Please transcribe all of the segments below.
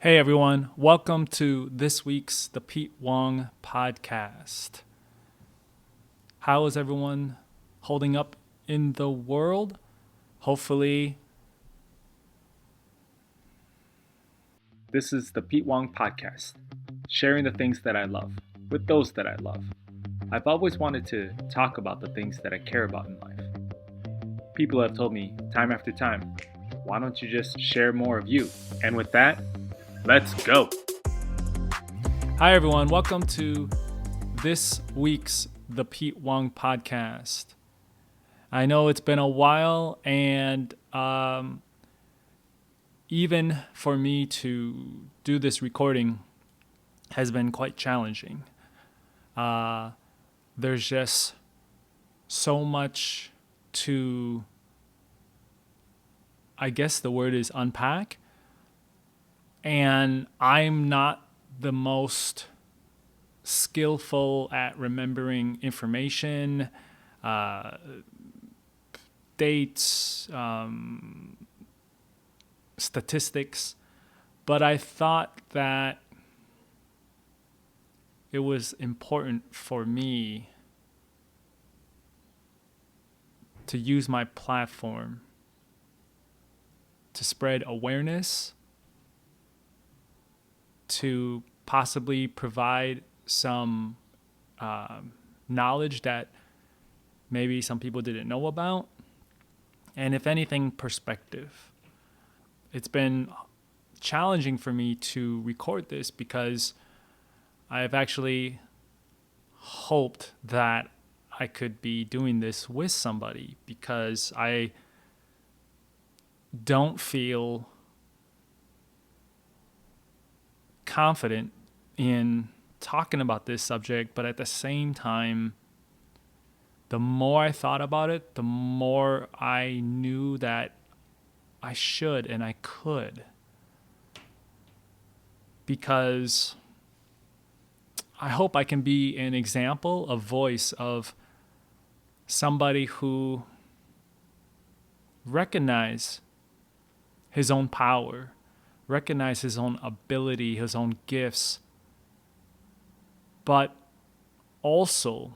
Hey everyone, welcome to this week's The Pete Wong Podcast. How is everyone holding up in the world? Hopefully, this is The Pete Wong Podcast, sharing the things that I love with those that I love. I've always wanted to talk about the things that I care about in life. People have told me time after time, why don't you just share more of you? And with that, let's go. Hi, everyone. Welcome to this week's The Pete Wong Podcast. I know it's been a while, and even for me to do this recording has been quite challenging. There's just so much to, I guess the word is unpack. And I'm not the most skillful at remembering information, dates, statistics, but I thought that it was important for me to use my platform to spread awareness, to possibly provide some knowledge that maybe some people didn't know about, and if anything, perspective. It's been challenging for me to record this because I've actually hoped that I could be doing this with somebody, because I don't feel confident in talking about this subject, but at the same time, the more I thought about it, the more I knew that I should and I could, because I hope I can be an example, a voice of somebody who recognizes his own power, recognize his own ability, his own gifts, but also,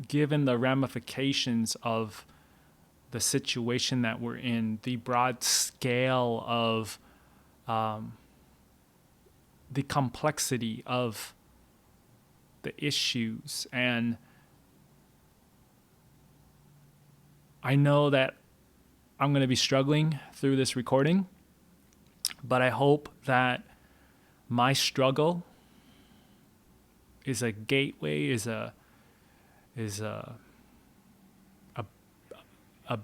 given the ramifications of the situation that we're in, the broad scale of the complexity of the issues, and I know that I'm going to be struggling through this recording, but I hope that my struggle is a gateway, is a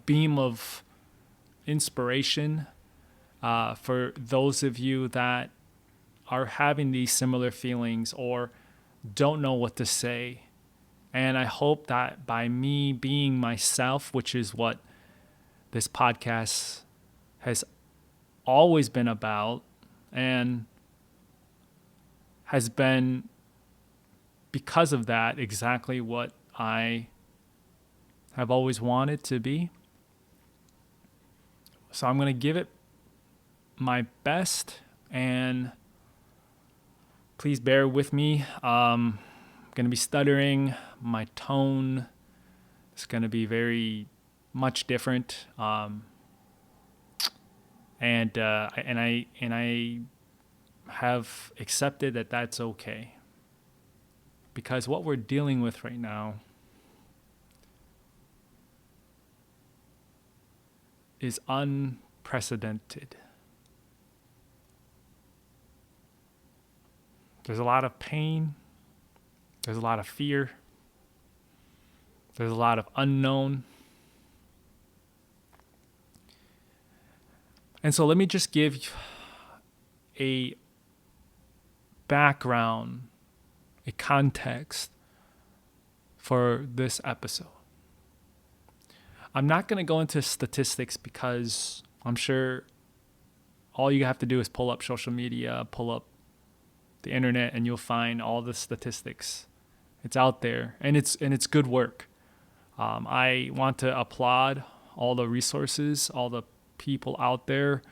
beam of inspiration for those of you that are having these similar feelings or don't know what to say. And I hope that by me being myself, which is what this podcast has always been about and has been, because of that, exactly what I have always wanted to be. So I'm going to give it my best, and please bear with me. I'm going to be stuttering. My tone is going to be very much different. And I have accepted that that's okay, because what we're dealing with right now is unprecedented. There's a lot of pain, there's a lot of fear, there's a lot of unknown. And so let me just give a background, a context for this episode. I'm not going to go into statistics, because I'm sure all you have to do is pull up social media, pull up the internet, and you'll find all the statistics. It's out there, and it's good work. I want to applaud all the resources, all the people out there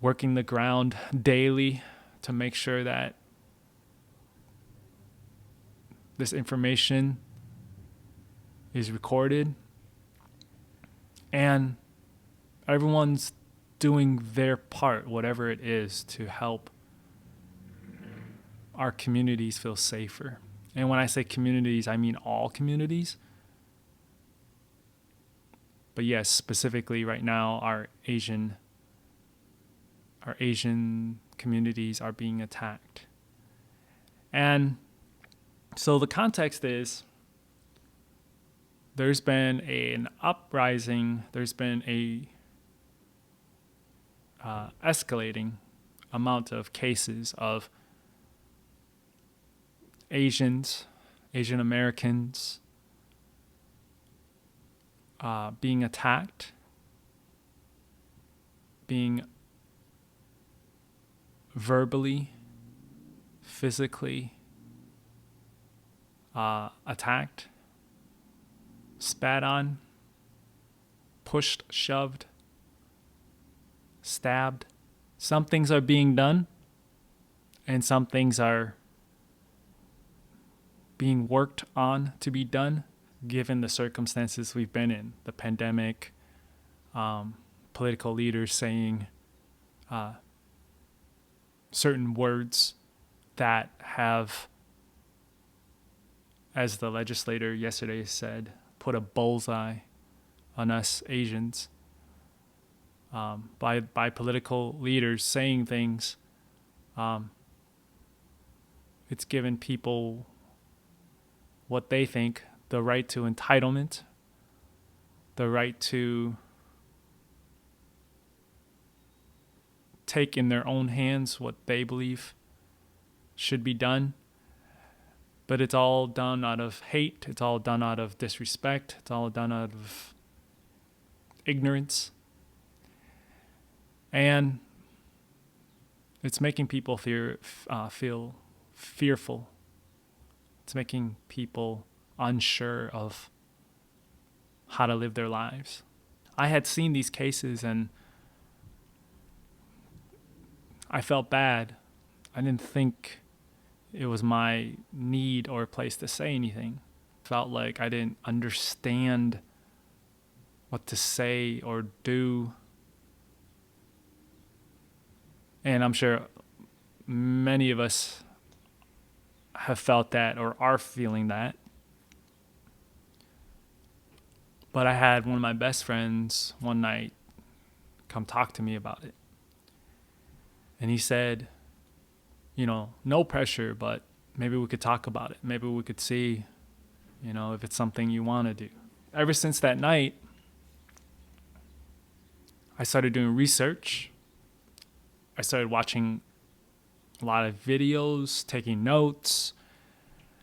working the ground daily to make sure that this information is recorded, and everyone's doing their part, whatever it is, to help our communities feel safer. And when I say communities, I mean all communities. But yes, specifically right now, our Asian communities are being attacked. And so the context is there's been an uprising, there's been a escalating amount of cases of Asian Americans being attacked, being verbally, physically attacked, spat on, pushed, shoved, stabbed. Some things are being done, and some things are being worked on to be done, given the circumstances we've been in, the pandemic, political leaders saying certain words that have, as the legislator yesterday said, put a bullseye on us Asians, by political leaders saying things. It's given people what they think, the right to entitlement, the right to take in their own hands what they believe should be done. But it's all done out of hate. It's all done out of disrespect. It's all done out of ignorance. And it's making people feel fearful. It's making people unsure of how to live their lives. I had seen these cases and I felt bad. I didn't think it was my need or place to say anything. Felt like I didn't understand what to say or do. And I'm sure many of us have felt that or are feeling that. But I had one of my best friends one night come talk to me about it. And he said, no pressure, but maybe we could talk about it. Maybe we could see, if it's something you want to do. Ever since that night, I started doing research. I started watching a lot of videos, taking notes,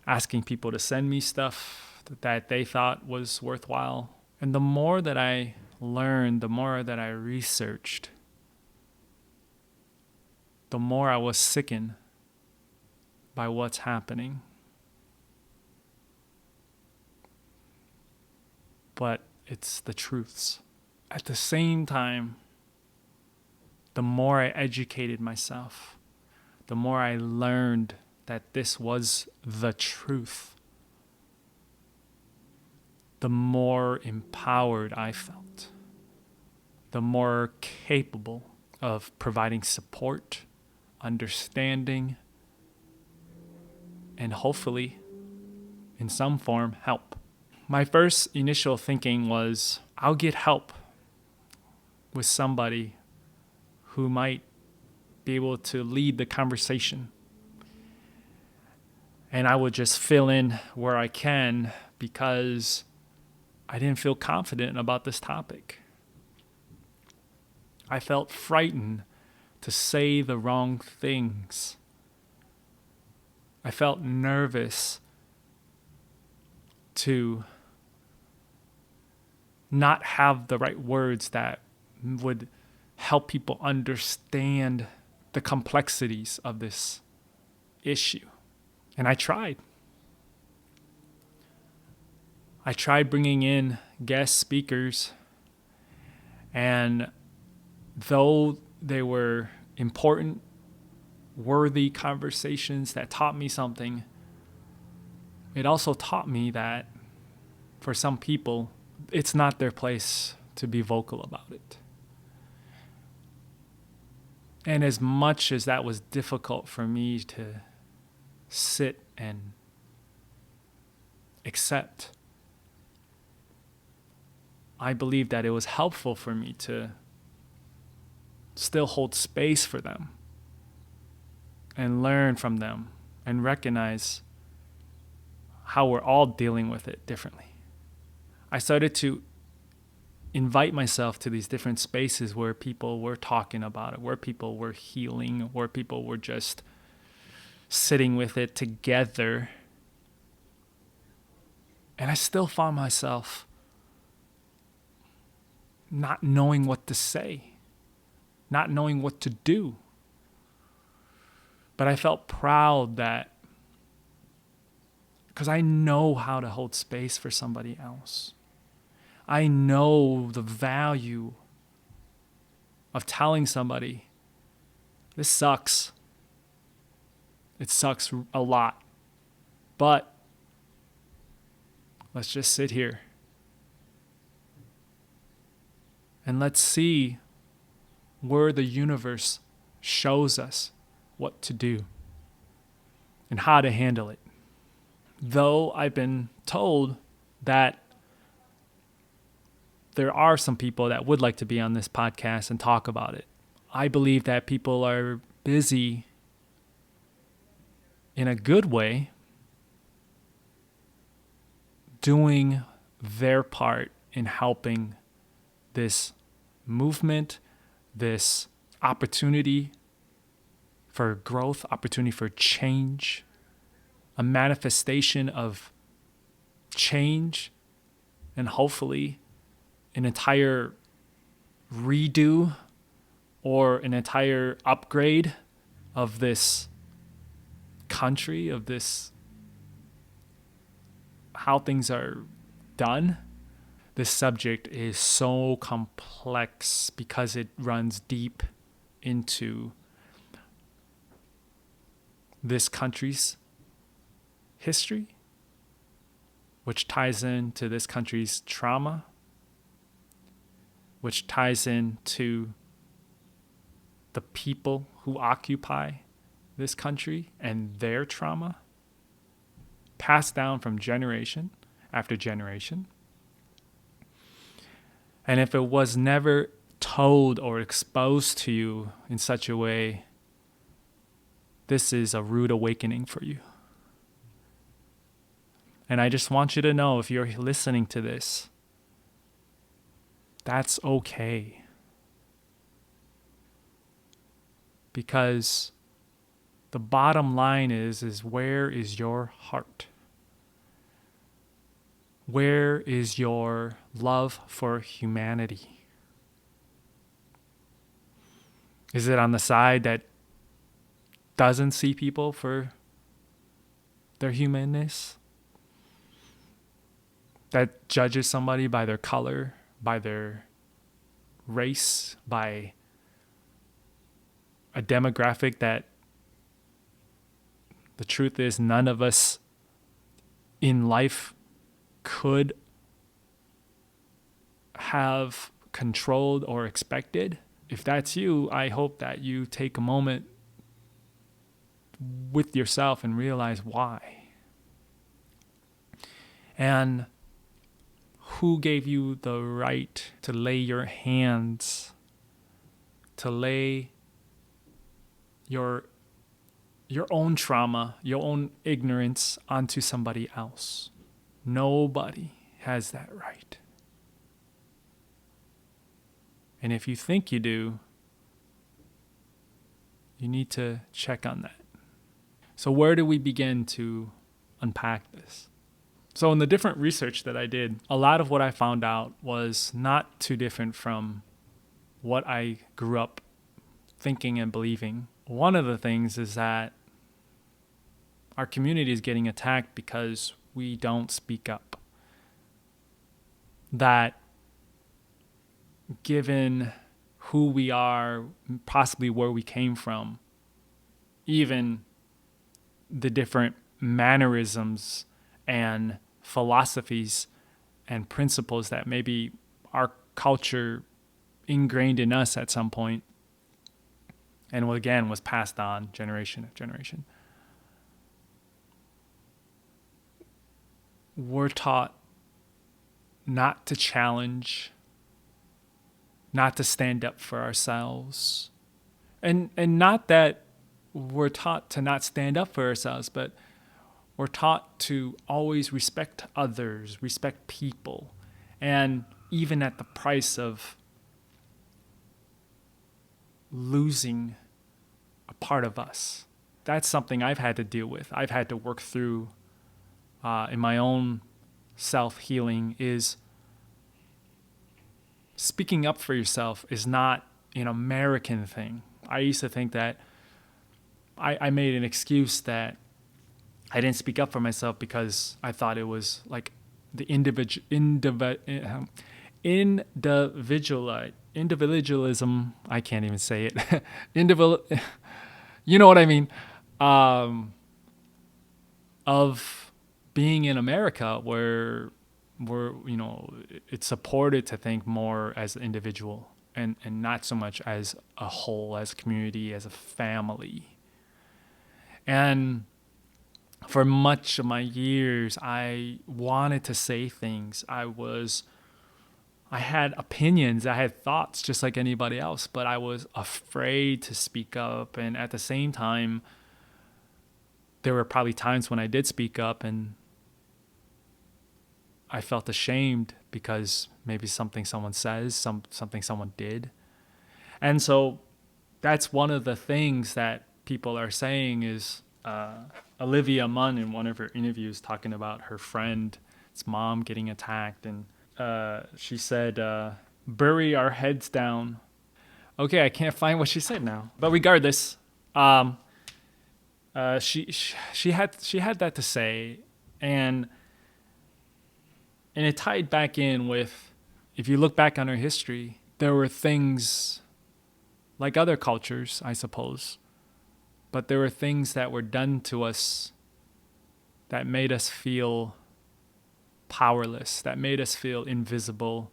asking people to send me stuff that they thought was worthwhile. And the more that I learned, the more that I researched, the more I was sickened by what's happening. But it's the truths. At the same time, the more I educated myself, the more I learned that this was the truth, the more empowered I felt, the more capable of providing support, understanding, and hopefully, in some form, help. My first initial thinking was, I'll get help with somebody who might be able to lead the conversation. And I would just fill in where I can because I didn't feel confident about this topic. I felt frightened to say the wrong things. I felt nervous to not have the right words that would help people understand the complexities of this issue. And I tried. I tried bringing in guest speakers, and though they were important, worthy conversations that taught me something, it also taught me that for some people, it's not their place to be vocal about it. And as much as that was difficult for me to sit and accept, I believe that it was helpful for me to still hold space for them and learn from them and recognize how we're all dealing with it differently. I started to invite myself to these different spaces where people were talking about it, where people were healing, where people were just sitting with it together. And I still found myself not knowing what to say, not knowing what to do. But I felt proud that, because I know how to hold space for somebody else. I know the value of telling somebody, this sucks. It sucks a lot. But let's just sit here and let's see where the universe shows us what to do and how to handle it. Though I've been told that there are some people that would like to be on this podcast and talk about it, I believe that people are busy in a good way doing their part in helping this movement, this opportunity for growth, opportunity for change, a manifestation of change, and hopefully an entire redo or an entire upgrade of this country, of this, how things are done. This subject is so complex because it runs deep into this country's history, which ties into this country's trauma, which ties into the people who occupy this country and their trauma, passed down from generation after generation. And if it was never told or exposed to you in such a way, this is a rude awakening for you. And I just want you to know, if you're listening to this, that's okay. Because the bottom line is where is your heart? Where is your love for humanity? Is it on the side that doesn't see people for their humanness? That judges somebody by their color, by their race, by a demographic that the truth is none of us in life could have controlled or expected? If that's you, I hope that you take a moment with yourself and realize why. And who gave you the right to lay your hands, to lay your own trauma, your own ignorance onto somebody else? Nobody has that right. And if you think you do, you need to check on that. So where do we begin to unpack this? So in the different research that I did, a lot of what I found out was not too different from what I grew up thinking and believing. One of the things is that our community is getting attacked because we don't speak up. That given who we are, possibly where we came from, even the different mannerisms and philosophies and principles that maybe our culture ingrained in us at some point, and again was passed on generation after generation. We're taught not to challenge, not to stand up for ourselves. And not that we're taught to not stand up for ourselves, but we're taught to always respect others, respect people, and even at the price of losing a part of us. That's something I've had to deal with. I've had to work through in my own self-healing. Is speaking up for yourself is not an American thing. I used to think that I made an excuse that I didn't speak up for myself because I thought it was like the individualism. I can't even say it. You know what I mean? Of being in America, where it's supported to think more as an individual and not so much as a whole, as a community, as a family. And for much of my years, I wanted to say things. I had opinions, I had thoughts just like anybody else, but I was afraid to speak up. And at the same time, there were probably times when I did speak up and I felt ashamed because maybe something someone says, something someone did. And so that's one of the things that people are saying is Olivia Munn in one of her interviews talking about her friend's mom getting attacked. And she said, bury our heads down. Okay, I can't find what she said now. But regardless, she had that to say. And it tied back in with, if you look back on her history, there were things like other cultures, I suppose, but there were things that were done to us that made us feel powerless, that made us feel invisible,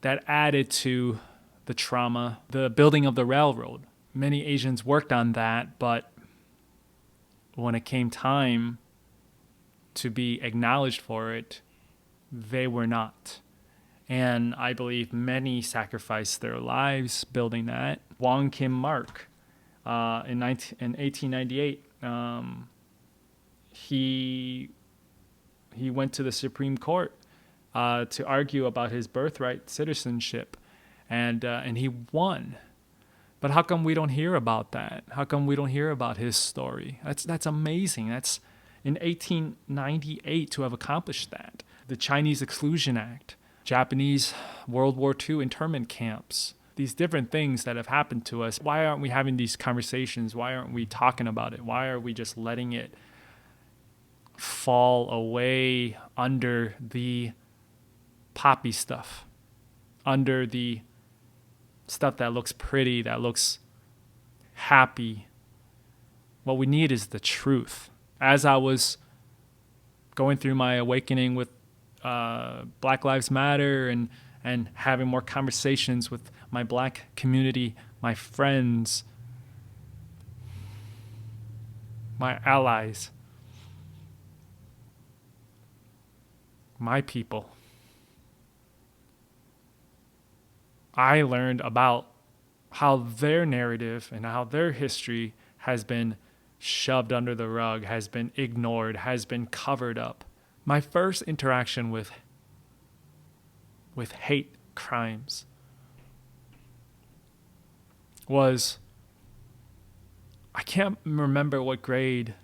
that added to the trauma. The building of the railroad, many Asians worked on that, but when it came time to be acknowledged for it, they were not. And I believe many sacrificed their lives building that. Wong Kim Mark, in 1898, he went to the Supreme Court to argue about his birthright citizenship, and he won. But how come we don't hear about that? How come we don't hear about his story? That's amazing. That's in 1898 to have accomplished that. The Chinese Exclusion Act, Japanese World War II internment camps, these different things that have happened to us. Why aren't we having these conversations? Why aren't we talking about it? Why are we just letting it fall away under the poppy stuff, under the stuff that looks pretty, that looks happy? What we need is the truth. As I was going through my awakening with Black Lives Matter and having more conversations with my Black community, my friends, my allies, my people, I learned about how their narrative and how their history has been shoved under the rug, has been ignored, has been covered up. My first interaction with hate crimes was, I can't remember what grade,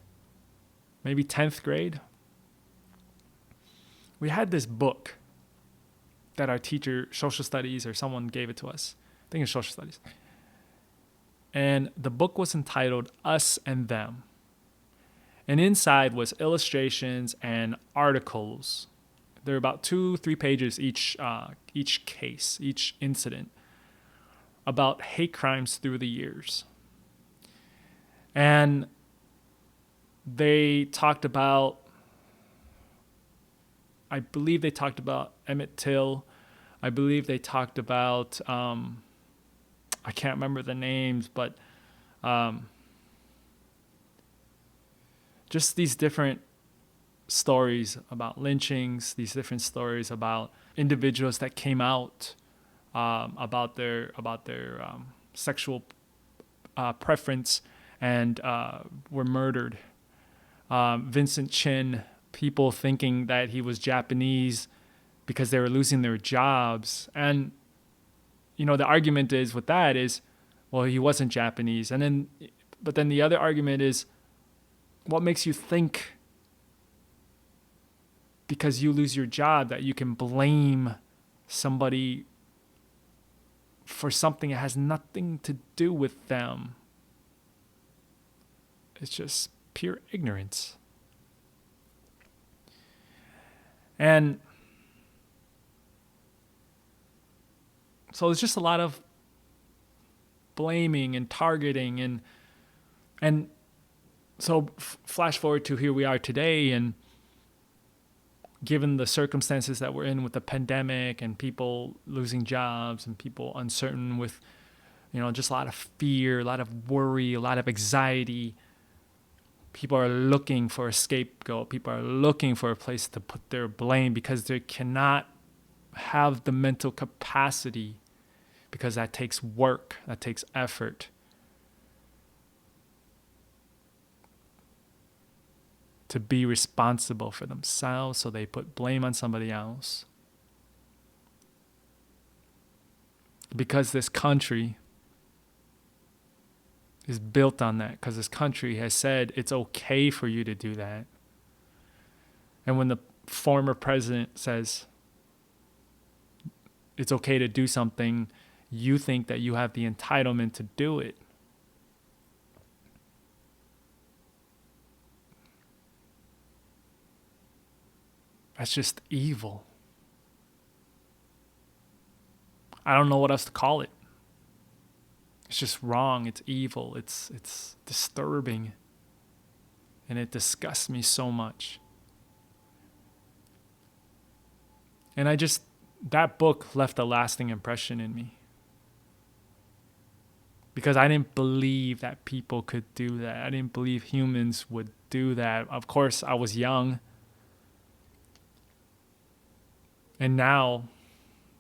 maybe 10th grade. We had this book that our teacher, social studies or someone, gave it to us. I think it's social studies. And the book was entitled Us and Them. And inside was illustrations and articles. They're about 2-3 pages each case, each incident, about hate crimes through the years. And they talked about, I believe they talked about Emmett Till. I believe they talked about, I can't remember the names, but just these different stories about lynchings, these different stories about individuals that came out about their sexual preference and were murdered. Vincent Chin, people thinking that he was Japanese because they were losing their jobs. And, the argument is with that is, well, he wasn't Japanese. But then the other argument is, what makes you think because you lose your job that you can blame somebody for something that has nothing to do with them? It's just pure ignorance. And so it's just a lot of blaming and targeting and so flash forward to here we are today, and given the circumstances that we're in with the pandemic and people losing jobs and people uncertain with, just a lot of fear, a lot of worry, a lot of anxiety, people are looking for a scapegoat. People are looking for a place to put their blame because they cannot have the mental capacity, because that takes work, that takes effort, to be responsible for themselves, so they put blame on somebody else. Because this country is built on that, because this country has said it's okay for you to do that. And when the former president says it's okay to do something, you think that you have the entitlement to do it. That's just evil. I don't know what else to call it. It's just wrong. It's evil. It's disturbing. And it disgusts me so much. And that book left a lasting impression in me. Because I didn't believe that people could do that. I didn't believe humans would do that. Of course, I was young. And now,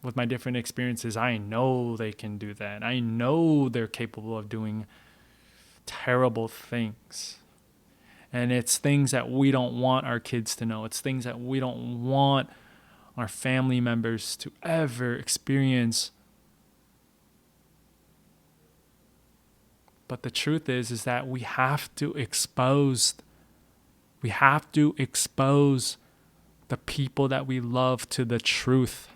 with my different experiences, I know they can do that. I know they're capable of doing terrible things. And it's things that we don't want our kids to know. It's things that we don't want our family members to ever experience. But the truth is that we have to expose the people that we love to the truth.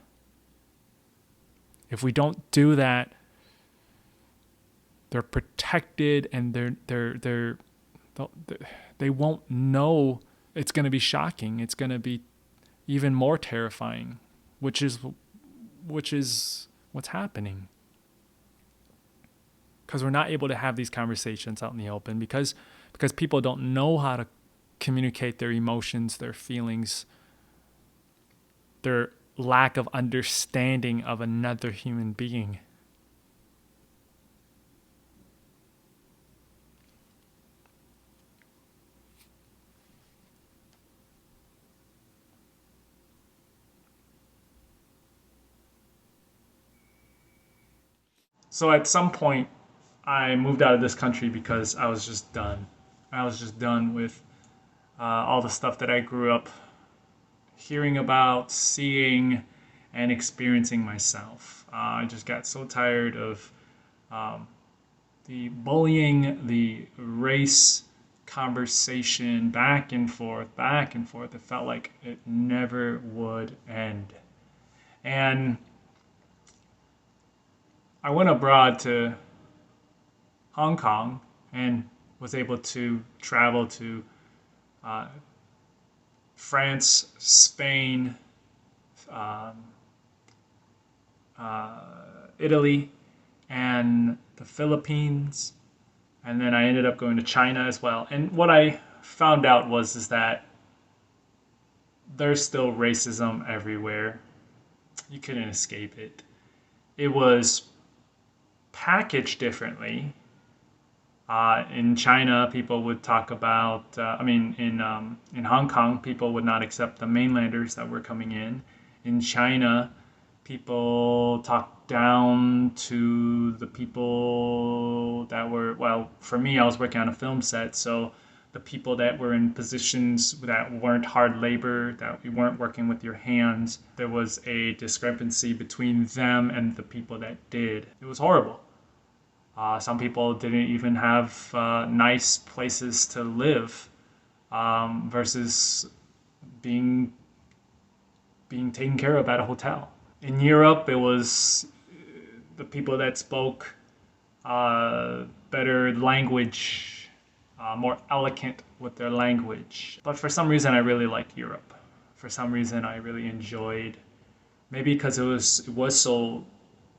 If we don't do that, they're protected, and they won't know. It's going to be shocking. It's going to be even more terrifying, which is what's happening. Because we're not able to have these conversations out in the open because people don't know how to communicate their emotions, their feelings, their lack of understanding of another human being. So at some point, I moved out of this country because I was just done. I was just done with all the stuff that I grew up hearing about, seeing, and experiencing myself. I just got so tired of the bullying, the race conversation, back and forth, back and forth. It felt like it never would end. And I went abroad to Hong Kong and was able to travel to France, Spain, Italy, and the Philippines, and then I ended up going to China as well. And what I found out was is that there's still racism everywhere. You couldn't escape it. It was packaged differently. In China, people would talk about. In Hong Kong, people would not accept the mainlanders that were coming in. In China, people talked down to the people that were. Well, for me, I was working on a film set, so the people that were in positions that weren't hard labor, that you weren't working with your hands, there was a discrepancy between them and the people that did. It was horrible. Some people didn't even have nice places to live versus being taken care of at a hotel. In Europe, it was the people that spoke better language, more eloquent with their language. But for some reason, I really liked Europe. For some reason, I really enjoyed, maybe because it was so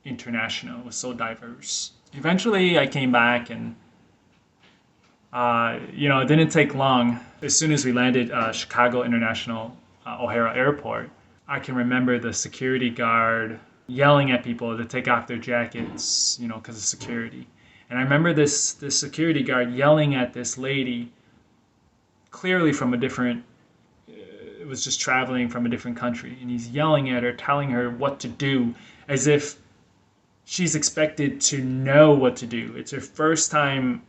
international, it was so diverse. Eventually, I came back, and it didn't take long. As soon as we landed Chicago International O'Hara Airport, I can remember the security guard yelling at people to take off their jackets, because of security. And I remember this security guard yelling at this lady, clearly from a different, it was just traveling from a different country. And he's yelling at her, telling her what to do, as if she's expected to know what to do. It's her first time.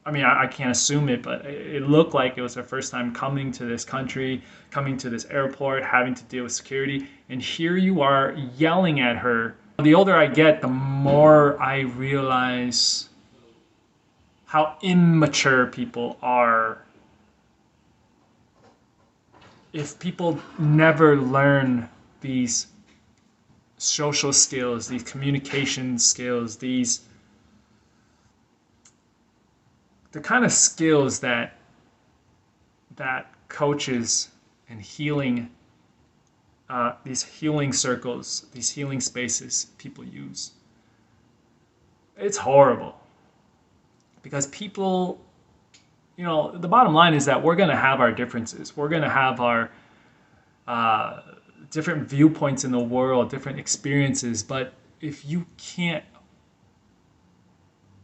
I mean, I can't assume it, but it looked like it was her first time coming to this country, coming to this airport, having to deal with security. And here you are yelling at her. The older I get, the more I realize how immature people are. If people never learn these social skills, these communication skills, the kind of skills that coaches and healing, these healing circles, these healing spaces people use. It's horrible. Because people, the bottom line is that we're going to have our differences. We're going to have our different viewpoints in the world, different experiences. But if you can't,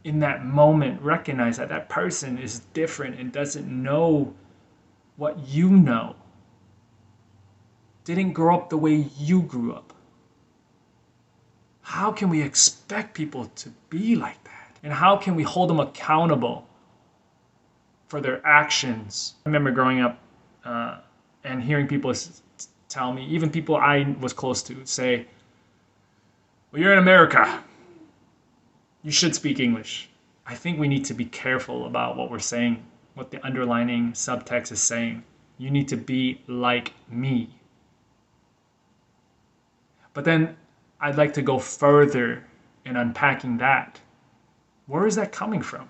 in that moment, recognize that that person is different and doesn't know what you know, didn't grow up the way you grew up, how can we expect people to be like that? And how can we hold them accountable for their actions? I remember growing up and hearing people tell me, even people I was close to, say, well, you're in America. You should speak English. I think we need to be careful about what we're saying, what the underlining subtext is saying. You need to be like me. But then I'd like to go further in unpacking that. Where is that coming from?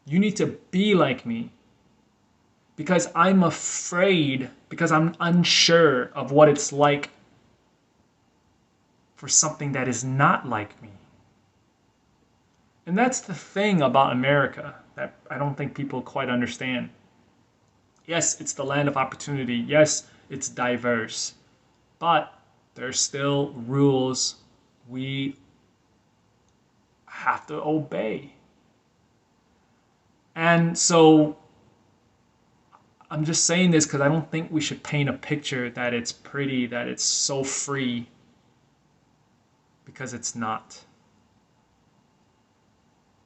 You need to be like me because I'm afraid, because I'm unsure of what it's like for something that is not like me. And that's the thing about America that I don't think people quite understand. Yes, it's the land of opportunity. Yes, it's diverse. But there's still rules we have to obey. And so I'm just saying this because I don't think we should paint a picture that it's pretty, that it's so free, because it's not.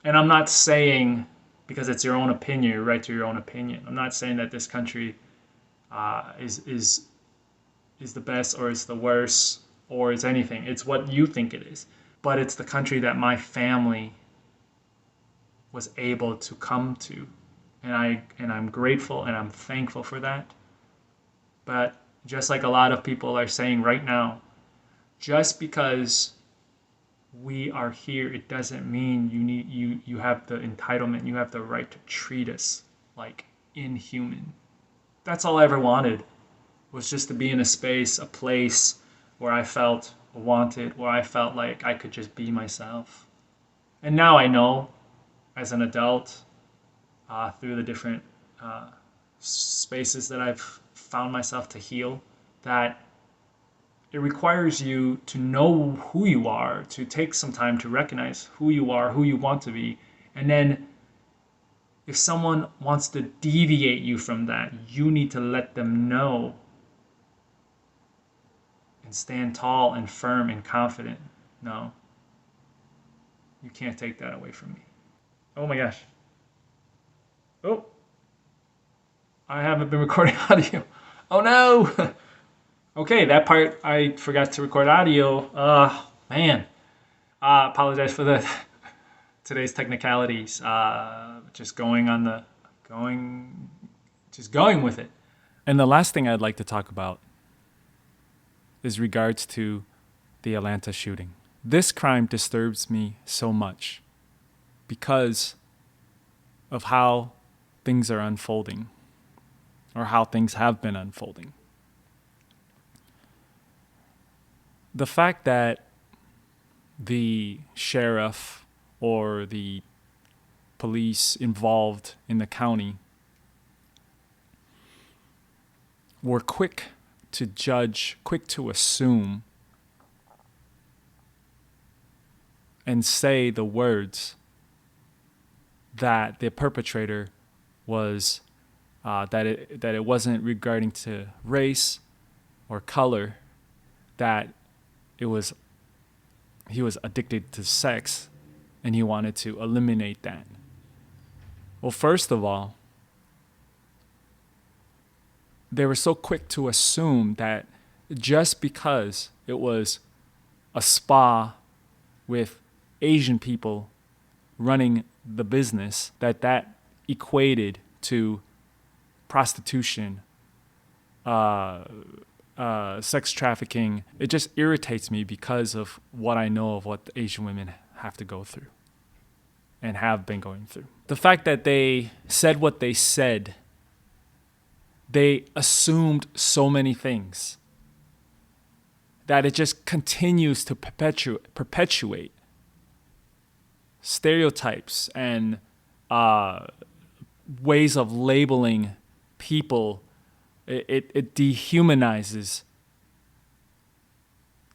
And I'm not saying, because it's your own opinion, you're right to your own opinion. I'm not saying that this country is the best or is the worst or is anything. It's what you think it is. But it's the country that my family was able to come to. And I'm grateful and I'm thankful for that. But just like a lot of people are saying right now, just because we are here, it doesn't mean you have the entitlement, you have the right to treat us like inhuman. That's all I ever wanted, was just to be in a space, a place where I felt wanted, where I felt like I could just be myself. And now I know, as an adult, through the different spaces that I've found myself to heal, that it requires you to know who you are, to take some time to recognize who you are, who you want to be. And then if someone wants to deviate you from that, you need to let them know and stand tall and firm and confident. No, you can't take that away from me. Oh my gosh. Oh, I haven't been recording audio. Oh no. Okay, that part I forgot to record audio. Man. Apologize for the today's technicalities. Just going on the going, just going with it. And the last thing I'd like to talk about is regards to the Atlanta shooting. This crime disturbs me so much because of how things are unfolding, or how things have been unfolding. The fact that the sheriff or the police involved in the county were quick to judge, quick to assume, and say the words that the perpetrator was, that it wasn't regarding to race or color, that he was addicted to sex and he wanted to eliminate that. Well, first of all, they were so quick to assume that just because it was a spa with Asian people running the business, that equated to prostitution, sex trafficking. It just irritates me because of what I know of what the Asian women have to go through and have been going through. The fact that they said what they said, they assumed so many things that it just continues to perpetuate stereotypes and ways of labeling people. It dehumanizes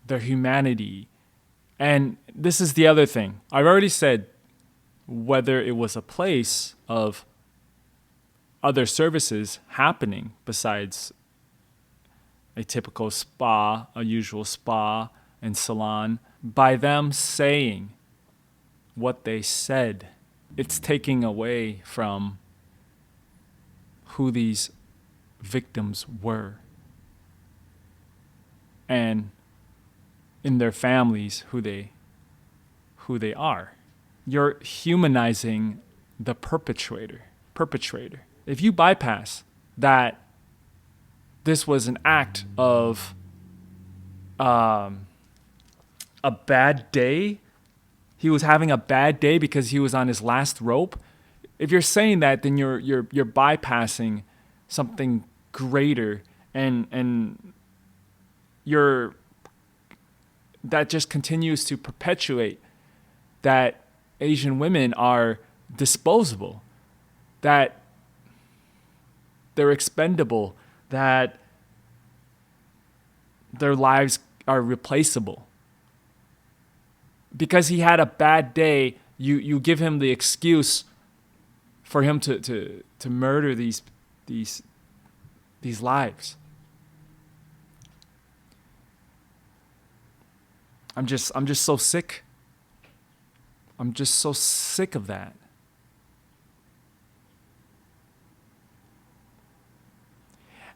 their humanity. And this is the other thing. I've already said whether it was a place of other services happening besides a typical spa, a usual spa and salon, by them saying what they said, it's taking away from who these victims were, and in their families who they are. You're humanizing the perpetrator. If you bypass that this was an act of a bad day, he was having a bad day because he was on his last rope. If you're saying that, then you're bypassing something greater, and that just continues to perpetuate that Asian women are disposable, that they're expendable, that their lives are replaceable. Because he had a bad day, you give him the excuse for him to murder these lives. I'm just so sick. I'm just so sick of that.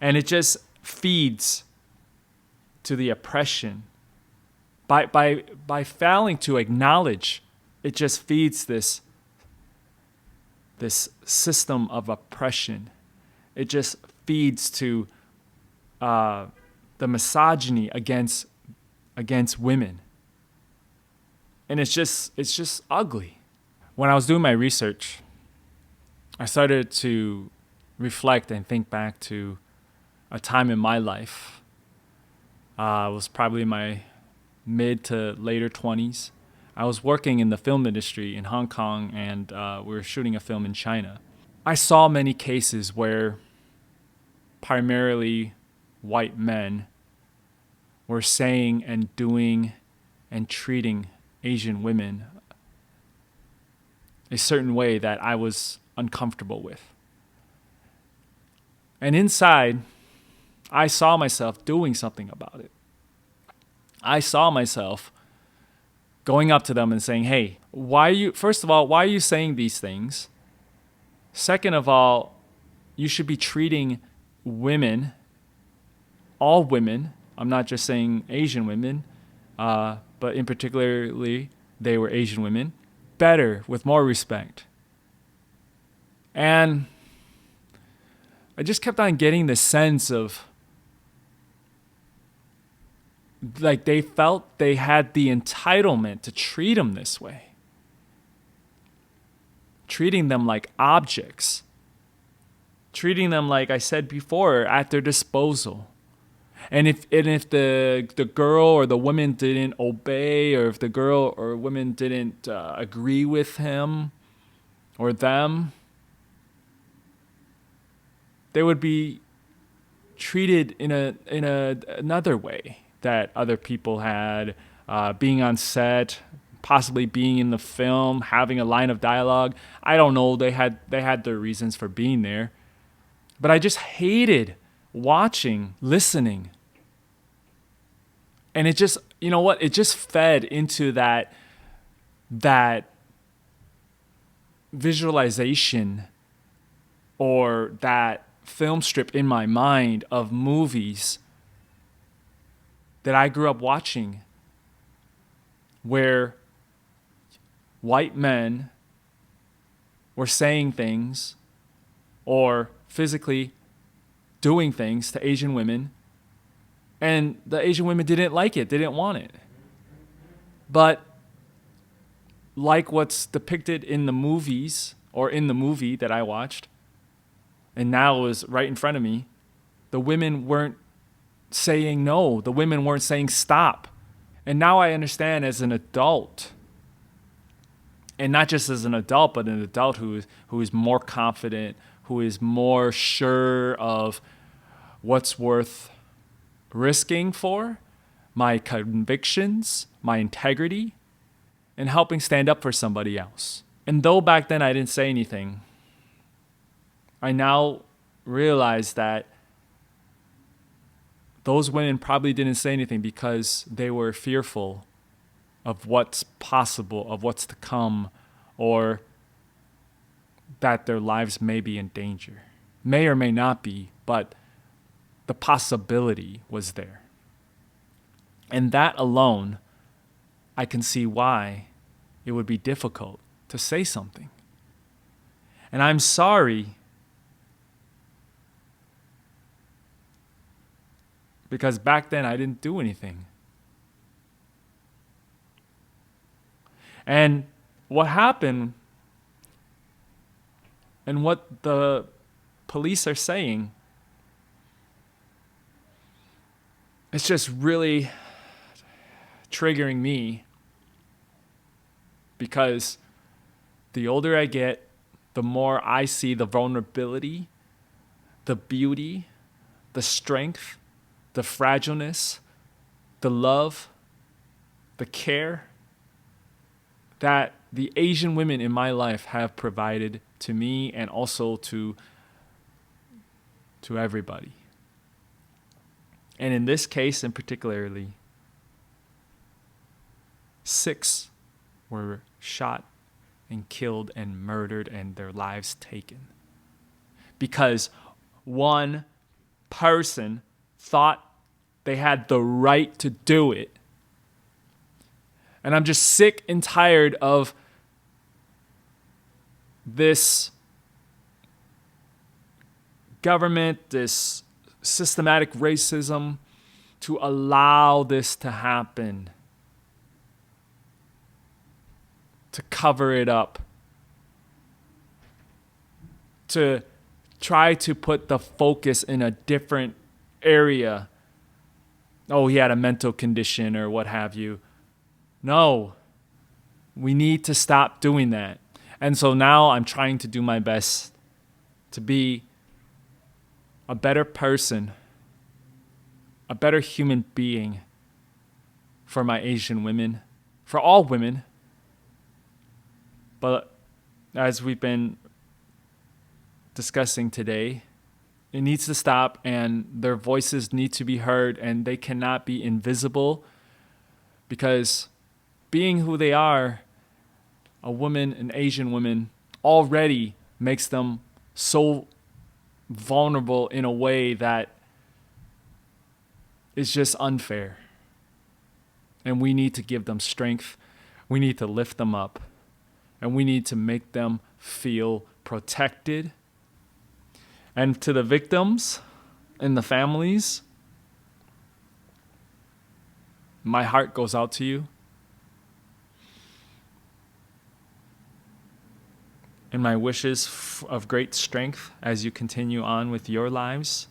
And it just feeds to the oppression. By failing to acknowledge, it just feeds this system of oppression. It just feeds to the misogyny against women. And it's just ugly. When I was doing my research, I started to reflect and think back to a time in my life. It was probably my mid to later 20s. I was working in the film industry in Hong Kong, and we were shooting a film in China. I saw many cases where primarily white men were saying and doing and treating Asian women a certain way that I was uncomfortable with. And inside, I saw myself doing something about it. I saw myself going up to them and saying, hey, first of all, why are you saying these things? Second of all, you should be treating women, all women, I'm not just saying Asian women, but in particularly they were Asian women, better, with more respect. And I just kept on getting the sense of like they felt they had the entitlement to treat them this way. Treating them like objects. Treating them, like I said before, at their disposal. And if the girl or the woman didn't obey, or if the girl or woman didn't agree with him or them, they would be treated in another way that other people had, being on set, possibly being in the film, having a line of dialogue. I don't know. They had their reasons for being there, but I just hated watching, listening, and it just, you know what? It just fed into that visualization or that film strip in my mind of movies that I grew up watching, where white men were saying things or physically doing things to Asian women, and the Asian women didn't like it, didn't want it. But like what's depicted in the movies, or in the movie that I watched, and now it was right in front of me, the women weren't saying no. The women weren't saying stop. And now I understand as an adult, and not just as an adult, but an adult who is more confident, who is more sure of what's worth risking for, my convictions, my integrity, and helping stand up for somebody else. And though back then I didn't say anything, I now realize that those women probably didn't say anything because they were fearful of what's possible, of what's to come, or that their lives may be in danger. May or may not be, but the possibility was there. And that alone, I can see why it would be difficult to say something. And I'm sorry, because back then I didn't do anything. And what happened, and what the police are saying, it's just really triggering me, because the older I get, the more I see the vulnerability, the beauty, the strength, the fragileness, the love, the care that the Asian women in my life have provided to me, and also to everybody. And in this case in particularly, 6 were shot and killed and murdered and their lives taken because one person thought they had the right to do it. And I'm just sick and tired of this government, this systematic racism, to allow this to happen, to cover it up, to try to put the focus in a different area. Oh, he had a mental condition or what have you. No. We need to stop doing that. And so now I'm trying to do my best to be a better person, a better human being for my Asian women, for all women. But as we've been discussing today, it needs to stop, and their voices need to be heard, and they cannot be invisible, because being who they are, a woman, an Asian woman, already makes them so vulnerable in a way that is just unfair. And we need to give them strength. We need to lift them up. And we need to make them feel protected. And to the victims and the families, my heart goes out to you. And my wishes of great strength as you continue on with your lives.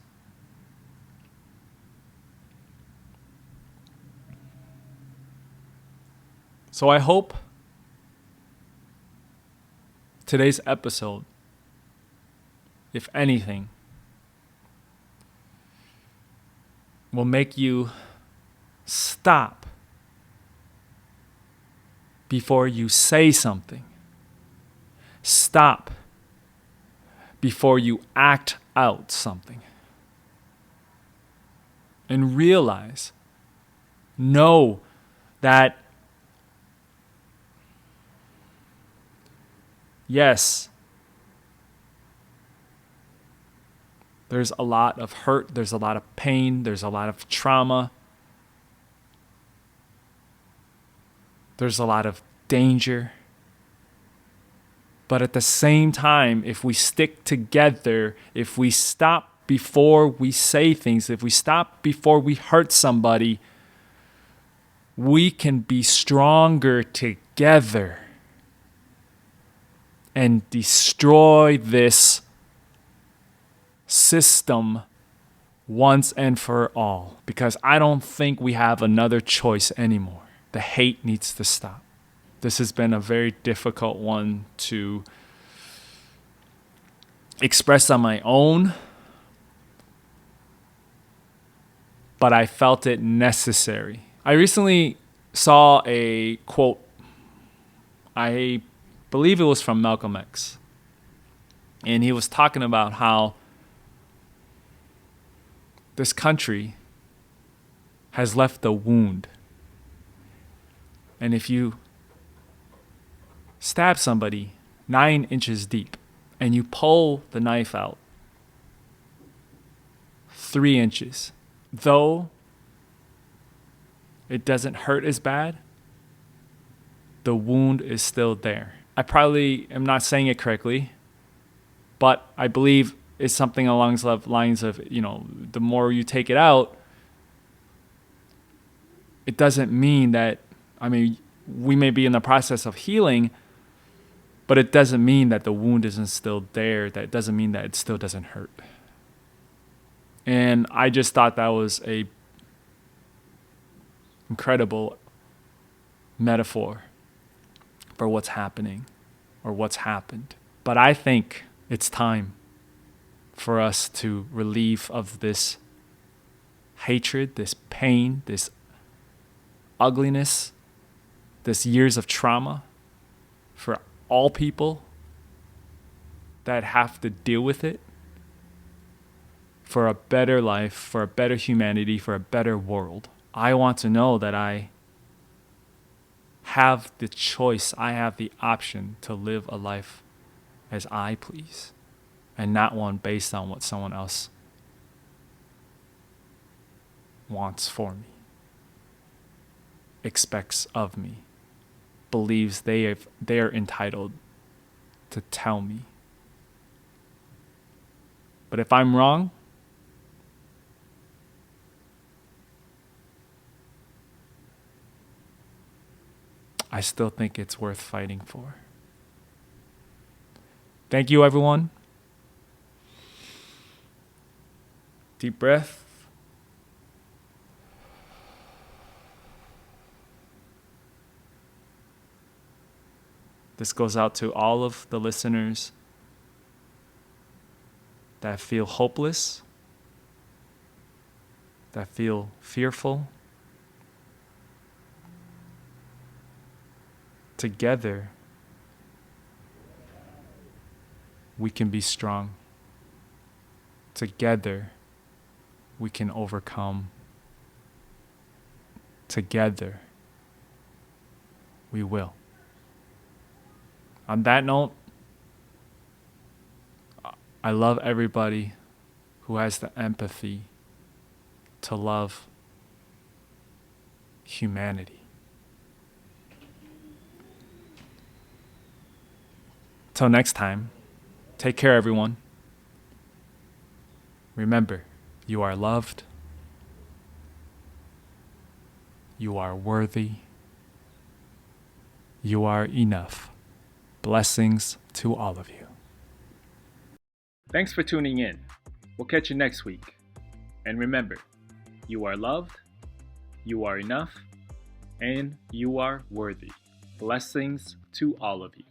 So I hope today's episode, if anything, will make you stop before you say something. Stop before you act out something. And realize, know that, yes, there's a lot of hurt, there's a lot of pain, there's a lot of trauma, there's a lot of danger. But at the same time, if we stick together, if we stop before we say things, if we stop before we hurt somebody, we can be stronger together and destroy this system once and for all. Because I don't think we have another choice anymore. The hate needs to stop. This has been a very difficult one to express on my own, but I felt it necessary. I recently saw a quote, I believe it was from Malcolm X, and he was talking about how this country has left a wound. And if you stab somebody 9 inches deep and you pull the knife out 3 inches, though it doesn't hurt as bad, the wound is still there. I probably am not saying it correctly, but I believe it's something along the lines of, the more you take it out, it doesn't mean that, we may be in the process of healing, but it doesn't mean that the wound isn't still there. That doesn't mean that it still doesn't hurt. And I just thought that was a incredible metaphor for what's happening or what's happened. But I think it's time for us to relieve of this hatred, this pain, this ugliness, this years of trauma for all people that have to deal with it, for a better life, for a better humanity, for a better world. I want to know that I have the choice, I have the option to live a life as I please, and not one based on what someone else wants for me, expects of me, believes they are entitled to tell me. But if I'm wrong, I still think it's worth fighting for. Thank you, everyone. Deep breath. This goes out to all of the listeners that feel hopeless, that feel fearful. Together, we can be strong. Together, we can overcome. Together, we will. On that note, I love everybody who has the empathy to love humanity. Till next time, take care, everyone. Remember, you are loved. You are worthy. You are enough. Blessings to all of you. Thanks for tuning in. We'll catch you next week. And remember, you are loved, you are enough, and you are worthy. Blessings to all of you.